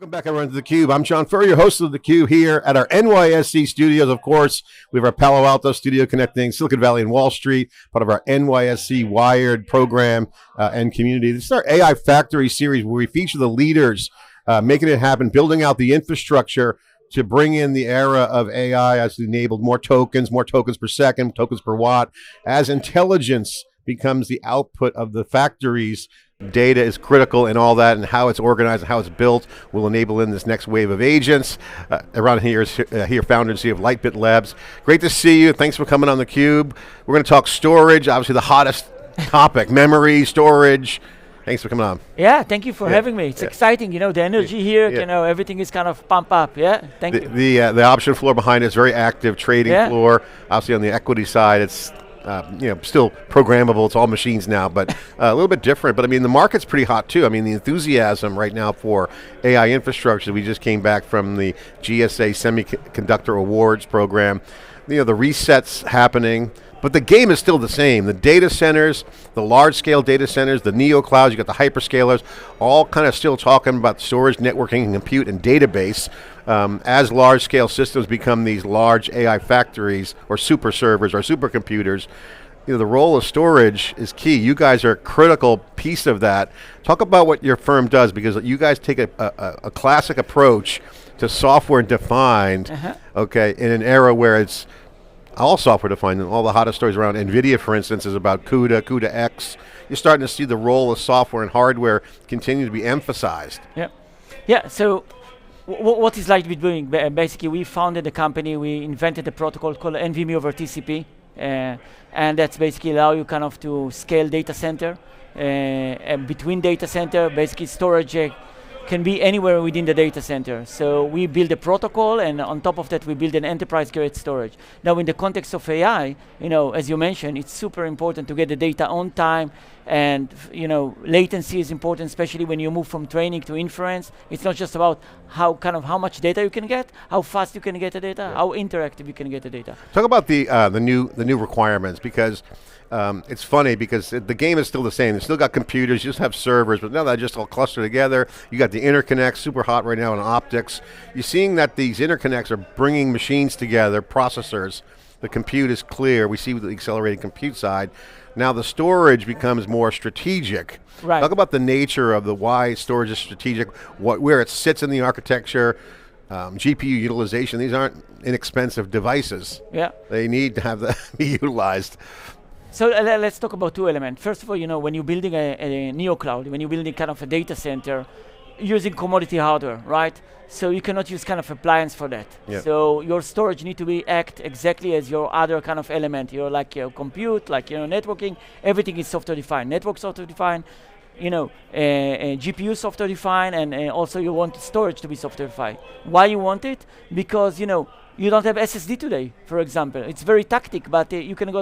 Welcome back, everyone, to theCUBE. I'm John Furrier, host of theCUBE here at our NYSE studios. Of course, we have our Palo Alto studio connecting Silicon Valley and Wall Street, part of our NYSE Wired program and community. This is our AI Factory series where we feature the leaders making it happen, building out the infrastructure to bring in the era of AI as enabled more tokens per second, tokens per watt. As intelligence becomes the output of the factories, data is critical in all that, and how it's organized and how it's built will enable in this next wave of agents. Eran here is founder and CEO of Lightbits Labs. Great to see you. Thanks for coming on theCUBE. We're going to talk storage, obviously the hottest topic, memory, storage. Thanks for coming on. Yeah, thank you for having me. It's exciting, you know, the energy here, you know, everything is kind of pumped up, thank you. The option floor behind it is very active, trading floor. Obviously on the equity side, it's you know, still programmable, it's all machines now, but a little bit different. But I mean, the market's pretty hot too. I mean, the enthusiasm right now for AI infrastructure, we just came back from the GSA Semiconductor Awards program. You know, the resets happening, but the game is still the same. The data centers, the large scale data centers, the neo clouds, you got the hyperscalers, all kind of still talking about storage, networking, and compute and database. As large scale systems become these large AI factories or super servers or supercomputers, you know, the role of storage is key. You guys are a critical piece of that. Talk about what your firm does, because you guys take a classic approach to software defined, okay, in an era where it's all software defined, and all the hottest stories around NVIDIA, for instance, is about CUDA, CUDA X. You're starting to see the role of software and hardware continue to be emphasized. Yeah, so what is Lightbits doing? Basically, we founded a company, we invented a protocol called NVMe over TCP, and that's basically allow you kind of to scale data center, and between data center, basically storage can be anywhere within the data center. So we build a protocol, and on top of that we build an enterprise-grade storage. Now in the context of AI, you know, as you mentioned, it's super important to get the data on time, and you know, latency is important, especially when you move from training to inference. It's not just about how much data you can get, how fast you can get the data, how interactive you can get the data. Talk about the new requirements, because it's funny because the game is still the same. You still got computers, you just have servers, but now they're just all clustered together. You got the interconnects, super hot right now in optics. You're seeing that these interconnects are bringing machines together, processors. The compute is clear. We see the accelerated compute side. Now the storage becomes more strategic. Right. Talk about the nature of the why storage is strategic, where it sits in the architecture, GPU utilization. These aren't inexpensive devices. Yeah. They need to have that be utilized. So let's talk about two elements. First of all, you know, when you're building a neo cloud, when you're building kind of a data center, using commodity hardware, right? So you cannot use kind of appliance for that. Yep. So your storage need to act exactly as your other kind of element. You're like your compute, like your networking, everything is software defined. Network software defined, you know, GPU software defined, and also you want storage to be software defined. Why you want it? Because, you know, you don't have SSD today, for example. It's very tactic, but you can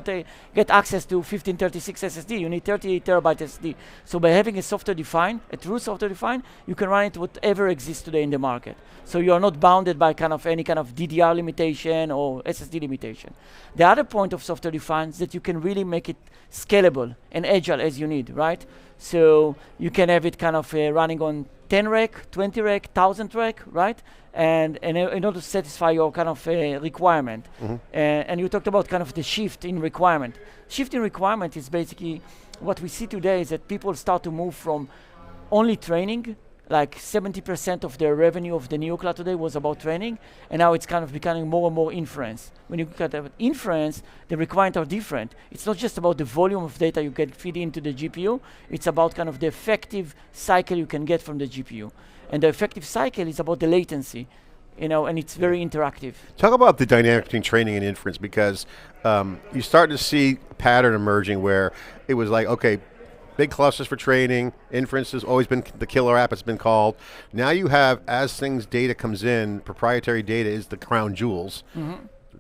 get access to 1536 SSD. You need 38 terabyte SSD. So by having a software defined, a true software defined, you can run it whatever exists today in the market. So you are not bounded by kind of any kind of DDR limitation or SSD limitation. The other point of software defined is that you can really make it scalable and agile as you need, right? So you can have it kind of running on 10 rack, 20 rack, 1000 rack, right? And in order to satisfy your kind of requirement. And you talked about kind of the shift in requirement. Shift in requirement is basically what we see today is that people start to move from only training, like 70% of their revenue of the neo cloud today was about training, and now it's kind of becoming more and more inference. When you look at inference, the requirements are different. It's not just about the volume of data you can feed into the GPU, it's about kind of the effective cycle you can get from the GPU. And the effective cycle is about the latency, you know, and it's very interactive. Talk about the dynamic between training and inference, because you start to see a pattern emerging where it was like, okay, big clusters for training, inference has always been the killer app, it's been called. Now you have, as data comes in, proprietary data is the crown jewels.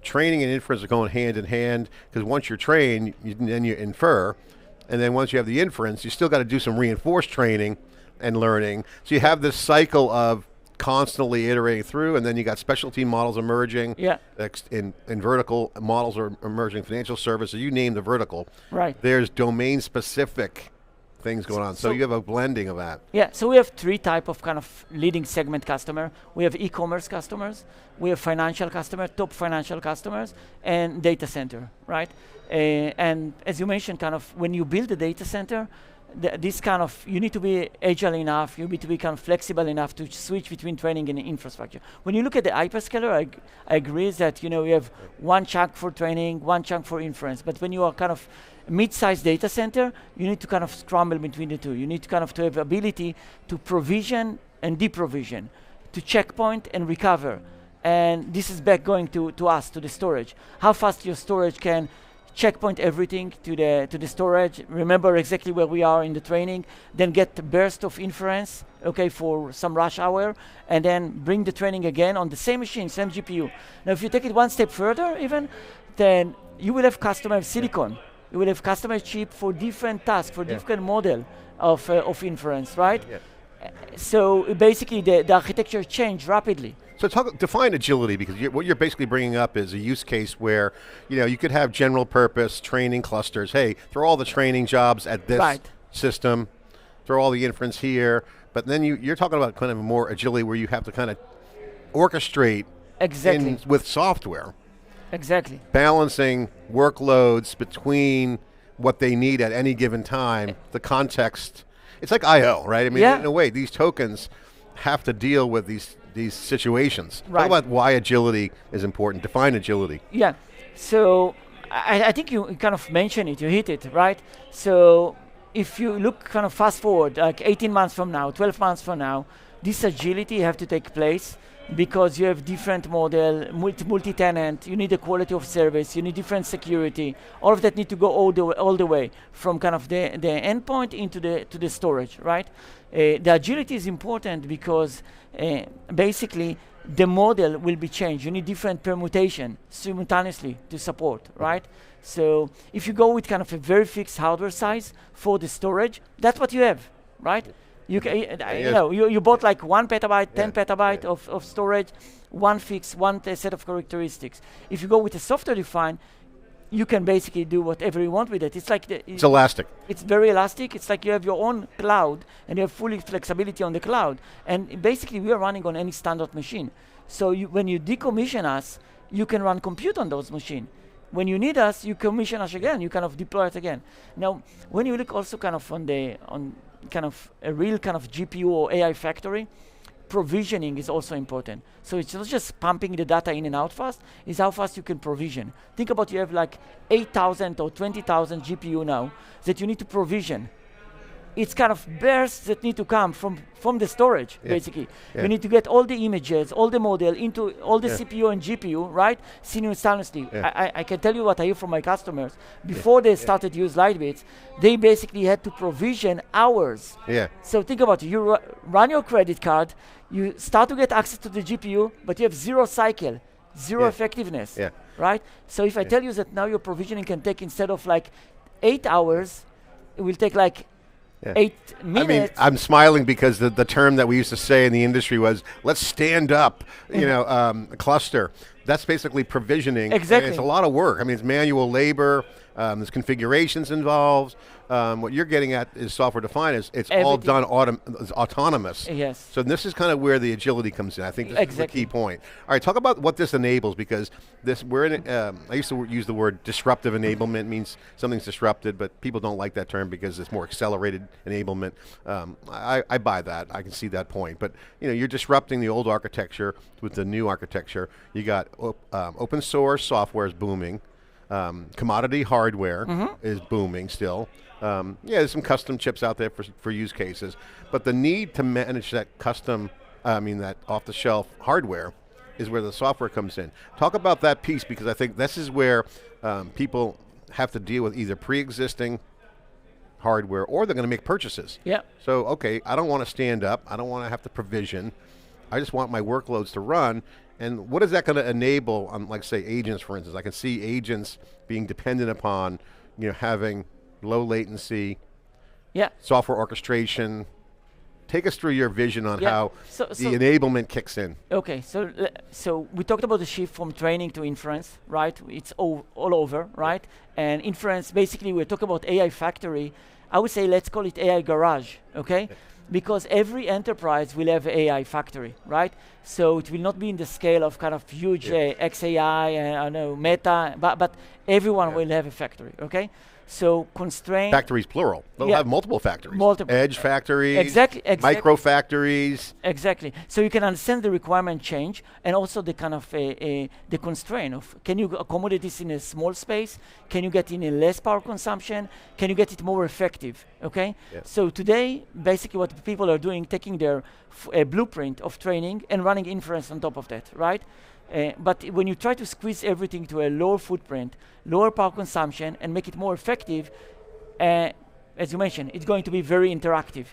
Training and inference are going hand in hand, because once you're trained, then you infer, and then once you have the inference, you still got to do some reinforced training and learning. So you have this cycle of constantly iterating through, and then you got specialty models emerging. In vertical models are emerging, financial services, you name the vertical. Right. There's domain specific things going on. So you have a blending of that. Yeah, so we have three type of kind of leading segment customer. We have e-commerce customers, we have financial customer, top financial customers, and data center, right? And as you mentioned, kind of when you build a data center, this kind of, you need to be agile enough, you need to be kind of flexible enough to switch between training and infrastructure. When you look at the hyperscaler, I agree that, you have one chunk for training, one chunk for inference, but when you are kind of mid-sized data center, you need to kind of scramble between the two. You need to kind of to have ability to provision and deprovision, to checkpoint and recover. And this is back going to us, to the storage. How fast your storage can checkpoint everything to the storage, remember exactly where we are in the training, then get the burst of inference, okay, for some rush hour, and then bring the training again on the same machine, same GPU. Now, if you take it one step further even, then you will have customized silicon. You will have customized chip for different tasks, for different model of inference, right? So basically the architecture changed rapidly. So define agility, because what you're basically bringing up is a use case where you could have general purpose training clusters. Hey, throw all the training jobs at this system, throw all the inference here, but then you're talking about kind of more agility where you have to kind of orchestrate with software. Exactly. Balancing workloads between what they need at any given time, the context. It's like I/O, right? I mean, in a way, these tokens have to deal with these situations. Talk about why agility is important. Define agility. Yeah, so I think you kind of mentioned it, you hit it, right? So if you look kind of fast forward, like 18 months from now, 12 months from now, this agility have to take place because you have different model, multi-tenant, you need the quality of service, you need different security. All of that need to go all the way from kind of the endpoint into the storage, right? The agility is important because basically the model will be changed. You need different permutation simultaneously to support, right? So if you go with kind of a very fixed hardware size for the storage, that's what you have, right? You you bought like 1 petabyte, 10 petabyte of storage, one fix, one set of characteristics. If you go with a software defined, you can basically do whatever you want with it. It's like it's elastic. It's very elastic. It's like you have your own cloud and you have fully flexibility on the cloud. And basically we are running on any standard machine. So when you decommission us, you can run compute on those machines. When you need us, you commission us again. You kind of deploy it again. Now, when you look also kind of on kind of a real kind of GPU or AI factory, provisioning is also important. So it's not just pumping the data in and out fast, it's how fast you can provision. Think about you have like 8,000 or 20,000 GPU now that you need to provision. It's kind of bursts that need to come from the storage, basically. You need to get all the images, all the model into all the CPU and GPU, right? Simultaneously. I can tell you what I hear from my customers. Before they started to use Lightbits, they basically had to provision hours. So think about it. You run your credit card, you start to get access to the GPU, but you have zero cycle, zero effectiveness, right? So if I tell you that now your provisioning can take, instead of like 8 hours, it will take like 8 minutes. I mean, I'm smiling because the term that we used to say in the industry was, let's stand up, a cluster. That's basically provisioning. Exactly. And it's a lot of work. I mean, it's manual labor. There's configurations involved. What you're getting at is software defined. It's all done autonomous. Yes. So this is kind of where the agility comes in. I think this is the key point. All right, talk about what this enables, because we're in. I used to use the word disruptive enablement. Means something's disrupted, but people don't like that term because it's more accelerated enablement. I buy that. I can see that point. But you're disrupting the old architecture with the new architecture. You got open source software is booming. Commodity hardware is booming still. There's some custom chips out there for use cases, but the need to manage that that off-the-shelf hardware is where the software comes in. Talk about that piece, because I think this is where people have to deal with either pre-existing hardware or they're going to make purchases. So, okay, I don't want to stand up. I don't want to have to provision. I just want my workloads to run. And what is that going to enable on, like, say, agents, for instance? I can see agents being dependent upon, having low latency, software orchestration, take us through your vision on how the enablement kicks in. Okay, so we talked about the shift from training to inference, right? It's all over, right? And inference, basically, we're talking about AI factory. I would say let's call it AI garage, okay? Because every enterprise will have AI factory, right? So it will not be in the scale of kind of huge XAI, I know, Meta, but everyone will have a factory, okay? So constraint. Factories plural. They'll have multiple factories. Multiple. Edge factories. Exactly. Micro factories. Exactly. So you can understand the requirement change and also the kind of the constraint of, can you accommodate this in a small space? Can you get in a less power consumption? Can you get it more effective? Okay. Yeah. So today, basically what people are doing, taking their blueprint of training and running inference on top of that, right? But when you try to squeeze everything to a lower footprint, lower power consumption, and make it more effective, as you mentioned, it's going to be very interactive.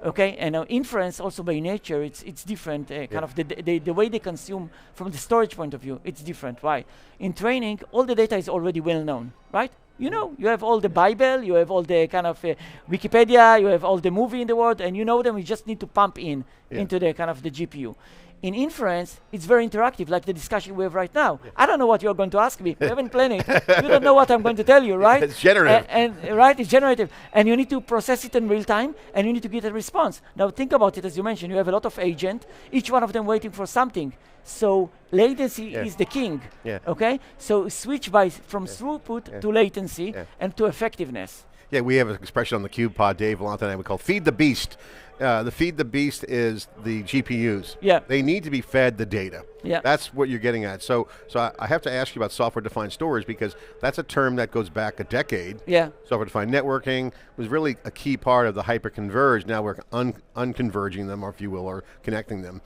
Okay, and inference also by nature, it's different. Kind of the way they consume from the storage point of view, it's different. Why? In training, all the data is already well known, right? You know, you have all the Bible, you have all the kind of Wikipedia, you have all the movie in the world, and you know them. You just need to pump into the kind of the GPU. In inference, it's very interactive, like the discussion we have right now. Yeah. I don't know what you're going to ask me. We haven't planned it. You don't know what I'm going to tell you, right? It's generative. Right, it's generative. And you need to process it in real time, and you need to get a response. Now think about it, as you mentioned, you have a lot of agents, each one of them waiting for something. So latency is the king, okay? So switch from throughput to latency and to effectiveness. Yeah, we have an expression on the CUBE pod, Dave Vellante and I, we call feed the beast. The feed the beast is the GPUs. Yeah. They need to be fed the data. Yeah. That's what you're getting at. So I have to ask you about software-defined storage because that's a term that goes back a decade. Yeah. Software-defined networking was really a key part of the hyper-converged. Now we're unconverging them, or if you will, or connecting them.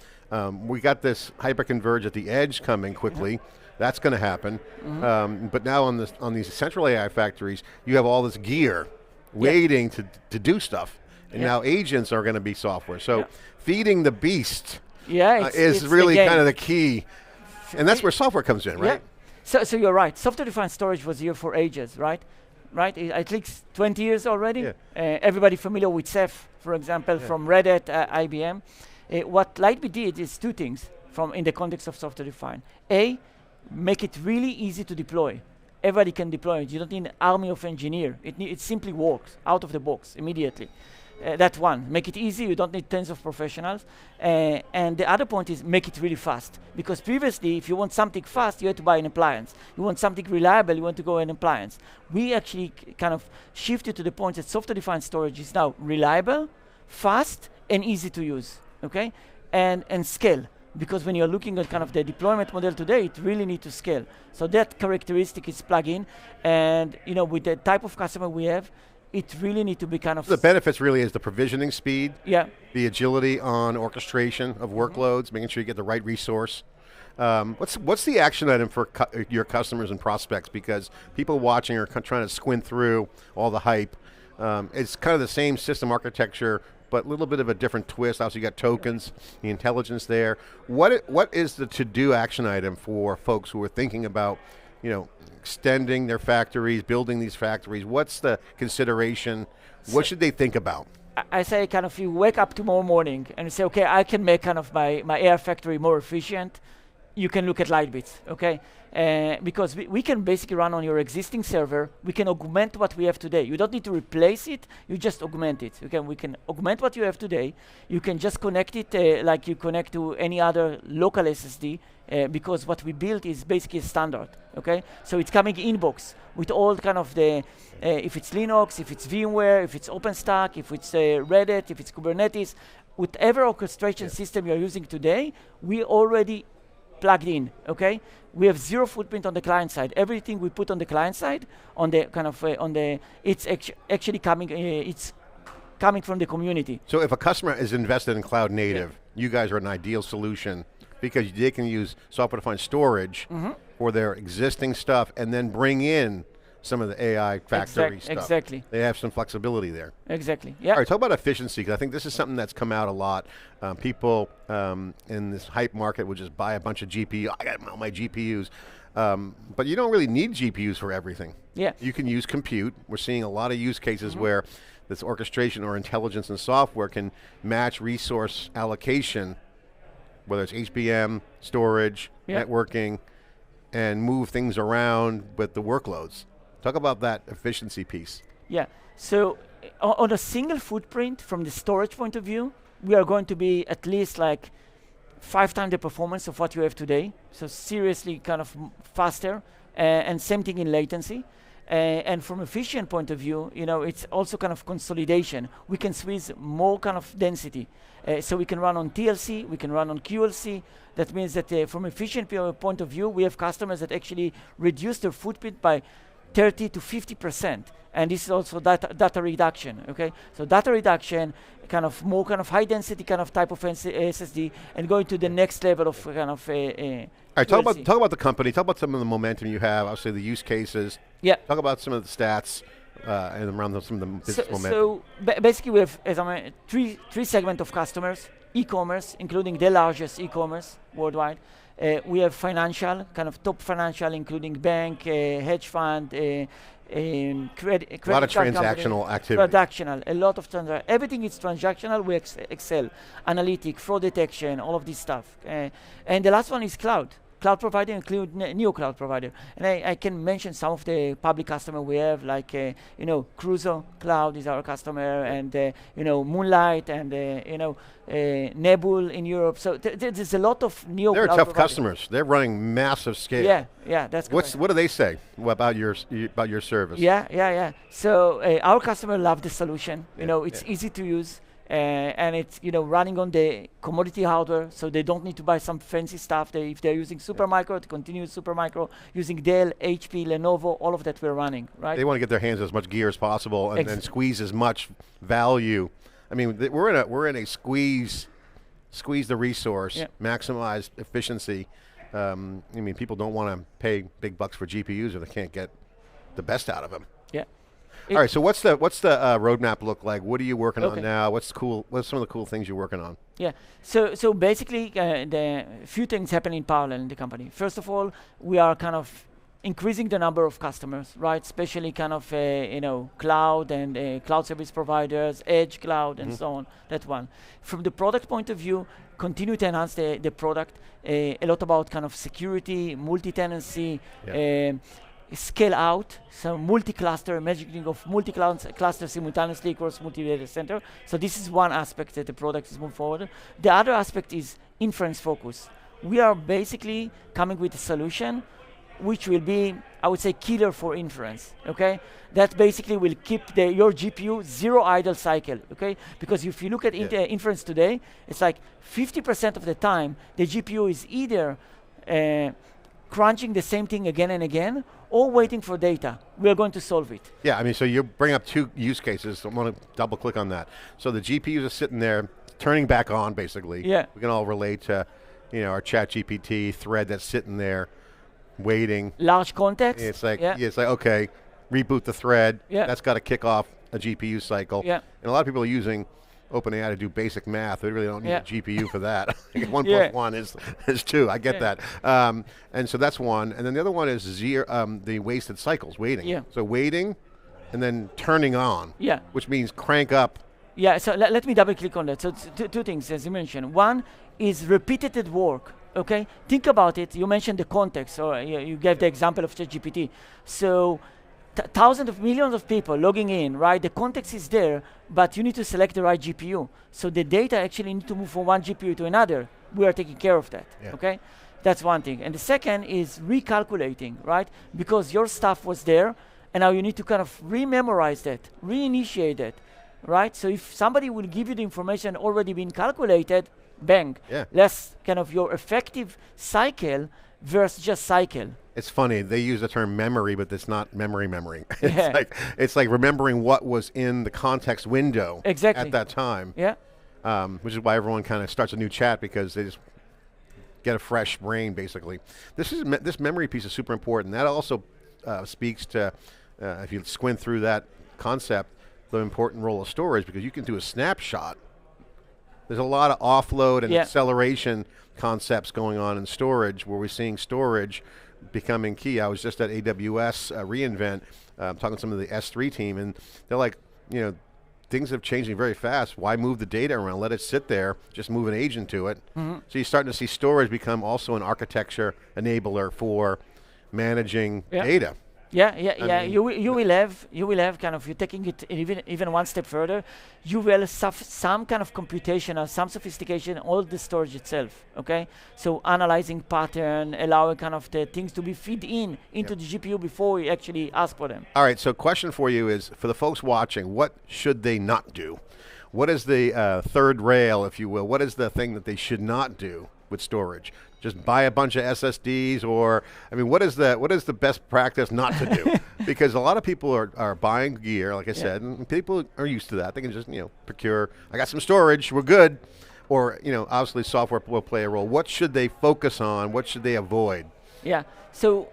We got this hyper-converge at the edge coming quickly. That's going to happen. But now on these central AI factories, you have all this gear waiting to do stuff. And now agents are going to be software. So feeding the beast is really kind of the key. And that's where software comes in, right? So you're right. Software-defined storage was here for ages, right? I think 20 years already. Yeah. Everybody familiar with Ceph, for example, from Red Hat, IBM. What Lightbits did is two things in the context of software-defined. A, make it really easy to deploy. Everybody can deploy it. You don't need an army of engineers. It simply works out of the box immediately. That's one. Make it easy. You don't need tens of professionals. And the other point is make it really fast. Because previously, if you want something fast, you had to buy an appliance. You want something reliable, you want to go an appliance. We actually kind of shifted to the point that software-defined storage is now reliable, fast, and easy to use. Okay, and scale. Because when you're looking at kind of the deployment model today, it really needs to scale. So that characteristic is plug-in, and with the type of customer we have, it really needs to be kind of... The benefits really is the provisioning speed, the agility on orchestration of workloads, making sure you get the right resource. What's the action item for your customers and prospects? Because people watching are trying to squint through all the hype. It's kind of the same system architecture, but a little bit of a different twist. Also, you got tokens, the intelligence there. What is the to-do action item for folks who are thinking about, extending their factories, building these factories? What's the consideration? What should they think about? I say kind of you wake up tomorrow morning and say, okay, I can make kind of my AI factory more efficient. You can look at Lightbits, okay? Because we can basically run on your existing server. We can augment what we have today. You don't need to replace it, you just augment it. Okay? We can augment what you have today. You can just connect it like you connect to any other local SSD because what we built is basically a standard, okay? So it's coming inbox with all kind of the, if it's Linux, if it's VMware, if it's OpenStack, if it's Red Hat, if it's Kubernetes, whatever orchestration system you're using today, we already plugged in, okay? We have zero footprint on the client side. Everything we put on the client side, on the kind of, it's actually coming, it's coming from the community. So if a customer is invested in cloud native, you guys are an ideal solution because they can use software-defined storage for their existing stuff and then bring in some of the AI factory stuff. Exactly. They have some flexibility there. Exactly, yeah. All right, talk about efficiency, because I think this is something that's come out a lot. People in this hype market would just buy a bunch of GPUs. I got all my GPUs. But you don't really need GPUs for everything. Yeah. You can use compute. We're seeing a lot of use cases where this orchestration or intelligence and software can match resource allocation, whether it's HBM, storage, networking, and move things around with the workloads. Talk about that efficiency piece. Yeah, so on a single footprint, from the storage point of view, we are going to be at least like 5 times the performance of what you have today. So seriously kind of faster, and same thing in latency. And from efficient point of view, it's also kind of consolidation. We can squeeze more kind of density. So we can run on TLC, we can run on QLC. That means that from efficient point of view, we have customers that actually reduce their footprint by 30 to 50%. And this is also data reduction, okay? So data reduction, kind of more kind of high density kind of type of SSD, and going to the next level of kind of all right, talk about the company, talk about some of the momentum you have, obviously the use cases. Yeah. Talk about some of the stats and around some of the business momentum. So basically we have, as I mentioned, three segments of customers: e-commerce, including the largest e-commerce worldwide. We have financial, kind of top financial, including bank, hedge fund, credit a lot of transactional activity. A lot of everything is transactional. We excel, analytic, fraud detection, all of this stuff. And the last one is cloud. Cloud provider include new cloud provider. And I can mention some of the public customer we have, like Crusoe Cloud is our customer, and Moonlight, and Nebul in Europe. So there's a lot of new. They're cloud tough providers. Customers. They're running massive scale. Yeah, that's correct. What do they say about your service? Yeah. So our customer love the solution. It's easy to use. And it's running on the commodity hardware, so they don't need to buy some fancy stuff. If they're using Supermicro, to continue Supermicro, using Dell, HP, Lenovo, all of that we're running, right? They want to get their hands as much gear as possible and squeeze as much value. I mean, we're in a squeeze the resource, maximize efficiency. I mean, people don't want to pay big bucks for GPUs if they can't get the best out of them. Yeah. All right, so what's the roadmap look like? What are you working on now? What's some of the cool things you're working on? Yeah, so basically the few things happen in parallel in the company. First of all, we are kind of increasing the number of customers, right? Especially kind of cloud and cloud service providers, edge cloud, and so on. That one. From the product point of view, continue to enhance the product. A lot about kind of security, multi-tenancy. Scale out, so multi-cluster, imagining of multi-cluster simultaneously across multi-data center. So this is one aspect that the product is moving forward. The other aspect is inference focus. We are basically coming with a solution which will be, I would say, killer for inference, okay? That basically will keep your GPU zero idle cycle, okay? Because if you look at inference today, it's like 50% of the time, the GPU is either crunching the same thing again and again, or waiting for data. We are going to solve it. Yeah, I mean, so you bring up 2 use cases. I want to double click on that. So the GPUs are sitting there, turning back on, basically. Yeah. We can all relate to, our ChatGPT thread that's sitting there, waiting. Large context. It's like, it's like, okay, reboot the thread. Yeah. That's got to kick off a GPU cycle. Yeah. And a lot of people are using OpenAI to do basic math. They really don't need a GPU for that. 1 plus 1 is 2. I get that. And so that's one. And then the other one is the wasted cycles, waiting. Yeah. So waiting and then turning on. Yeah. Which means crank up. Yeah, so let me double click on that. So two things, as you mentioned. One is repeated work. Okay? Think about it. You mentioned the context, or you gave the example of ChatGPT. So thousands of millions of people logging in, right? The context is there, but you need to select the right GPU. So the data actually need to move from one GPU to another. We are taking care of that, okay? That's one thing. And the second is recalculating, right? Because your stuff was there, and now you need to kind of rememorize that, reinitiate that, right? So if somebody will give you the information already been calculated, bang. Less kind of your effective cycle versus just cycle. It's funny, they use the term memory, but it's not memory. It's like remembering what was in the context window at that time. Which is why everyone kind of starts a new chat, because they just get a fresh brain, basically. This memory piece is super important. That also speaks to, if you squint through that concept, the important role of storage, because you can do a snapshot. There's a lot of offload and acceleration concepts going on in storage, where we're seeing storage becoming key. I was just at AWS reInvent, talking to some of the S3 team, and they're like, things have changing very fast. Why move the data around? Let it sit there. Just move an agent to it. So you're starting to see storage become also an architecture enabler for managing data. Yeah. You will have kind of, you're taking it even one step further. You will have some kind of computation or some sophistication all the storage itself. Okay, so analyzing pattern, allowing kind of the things to be feed into the GPU before you actually ask for them. All right. So question for you is, for the folks watching, what should they not do? What is the third rail, if you will? What is the thing that they should not do with storage? Just buy a bunch of SSDs, or, I mean, what is the best practice not to do? Because a lot of people are buying gear, like I said, and people are used to that. They can just, procure, I got some storage, we're good. Or, obviously software will play a role. What should they focus on? What should they avoid? Yeah, so,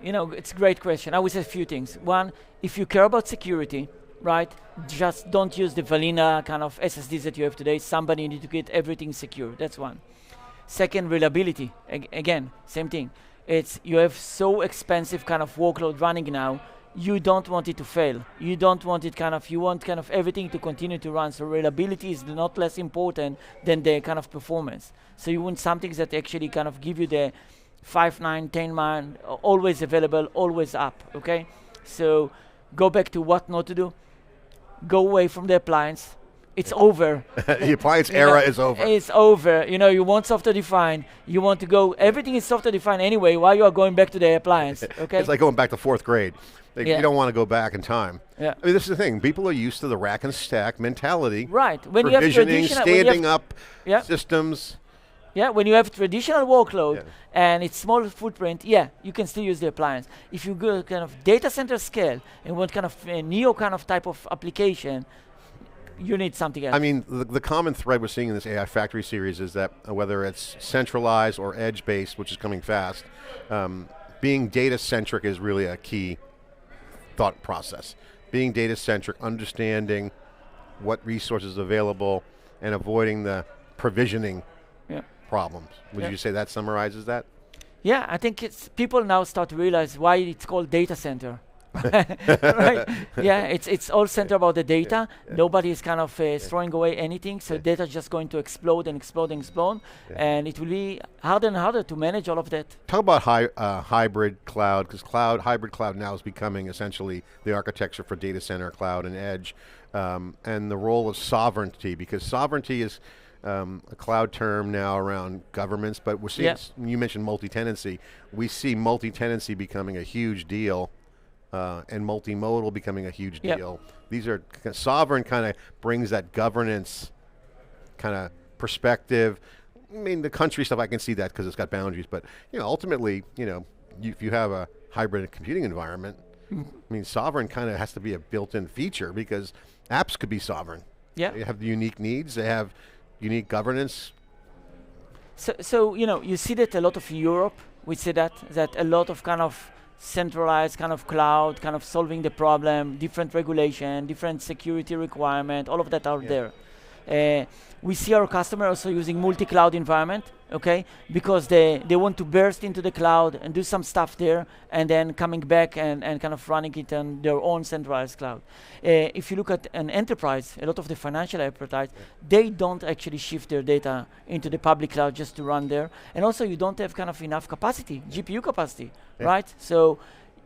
it's a great question. I would say a few things. One, if you care about security, right, just don't use the vanilla kind of SSDs that you have today. Somebody needs to get everything secure. That's one. Second, reliability. Again, same thing. You have so expensive kind of workload running now, you don't want it to fail. You don't want it you want kind of everything to continue to run. So reliability is not less important than the kind of performance. So you want something that actually kind of give you the 5, 9, 10 man, always available, always up, okay? So go back to what not to do. Go away from the appliance. It's over. The appliance era is over. It's over. You want software defined. You want to go, everything is software defined anyway, while you are going back to the appliance, okay? It's like going back to 4th grade. You don't want to go back in time. Yeah. I mean, this is the thing. People are used to the rack and stack mentality. Right. When you have traditional, standing up systems. Yeah, when you have traditional workload and it's small footprint, you can still use the appliance. If you go kind of data center scale and want kind of a neo kind of type of application, you need something else. I mean, the common thread we're seeing in this AI Factory series is that whether it's centralized or edge-based, which is coming fast, being data-centric is really a key thought process. Being data-centric, understanding what resources are available, and avoiding the provisioning problems. Would you say that summarizes that? Yeah, I think people now start to realize why it's called data center. Right? Yeah, it's all centered about the data. Nobody is kind of throwing away anything, so data is just going to explode and explode and explode, and it will be harder and harder to manage all of that. Talk about hybrid cloud, because hybrid cloud now is becoming essentially the architecture for data center, cloud, and edge, and the role of sovereignty, because sovereignty is a cloud term now around governments, but we're seeing, you mentioned multi-tenancy, we see multi-tenancy becoming a huge deal. And multimodal becoming a huge deal. These are sovereign, kind of brings that governance kind of perspective. I mean, the country stuff, I can see that because it's got boundaries, but ultimately, if you have a hybrid computing environment, I mean, sovereign kind of has to be a built-in feature because apps could be sovereign. Yeah, they have unique needs. They have unique governance. So you see that a lot of Europe. We see that a lot of kind of centralized kind of cloud, kind of solving the problem, different regulation, different security requirement, all of that are there. We see our customer also using multi-cloud environment, okay, because they want to burst into the cloud and do some stuff there, and then coming back and kind of running it on their own centralized cloud. If you look at an enterprise, a lot of the financial enterprise, they don't actually shift their data into the public cloud just to run there, and also you don't have kind of enough capacity, GPU capacity, right? So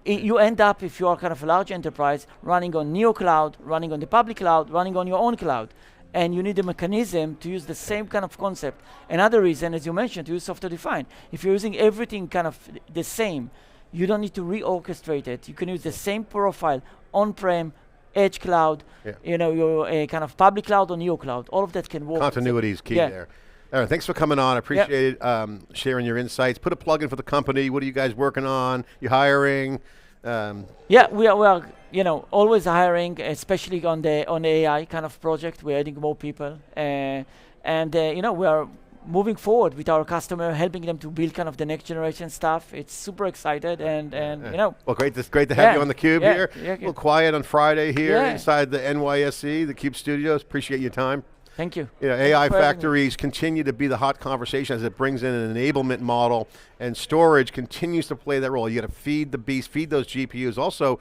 you end up, if you are kind of a large enterprise, running on Neo Cloud, running on the public cloud, running on your own cloud. And you need a mechanism to use the same kind of concept. Another reason, as you mentioned, to use software defined. If you're using everything kind of the same, you don't need to re-orchestrate it. You can use the same profile on-prem, edge cloud, your kind of public cloud or Neo Cloud. All of that can work. Continuity is key there. Eran, thanks for coming on. I appreciate it, sharing your insights. Put a plug in for the company. What are you guys working on? You hiring? Yeah, we are always hiring, especially on the AI kind of project. We're adding more people, and we are moving forward with our customer, helping them to build kind of the next generation stuff. It's super excited, and Well, great. It's great to have you on theCUBE here. A little quiet on Friday here inside the NYSE, theCUBE studios. Appreciate your time. Thank you. AI factories continue to be the hot conversation as it brings in an enablement model, and storage continues to play that role. You got to feed the beast, feed those GPUs. Also,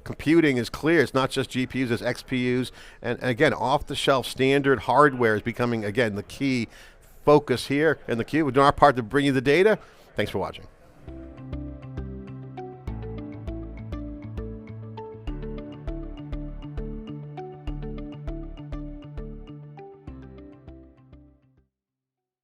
computing is clear. It's not just GPUs, it's XPUs. And again, off-the-shelf standard hardware is becoming, again, the key focus here in theCUBE. We're doing our part to bring you the data. Thanks for watching.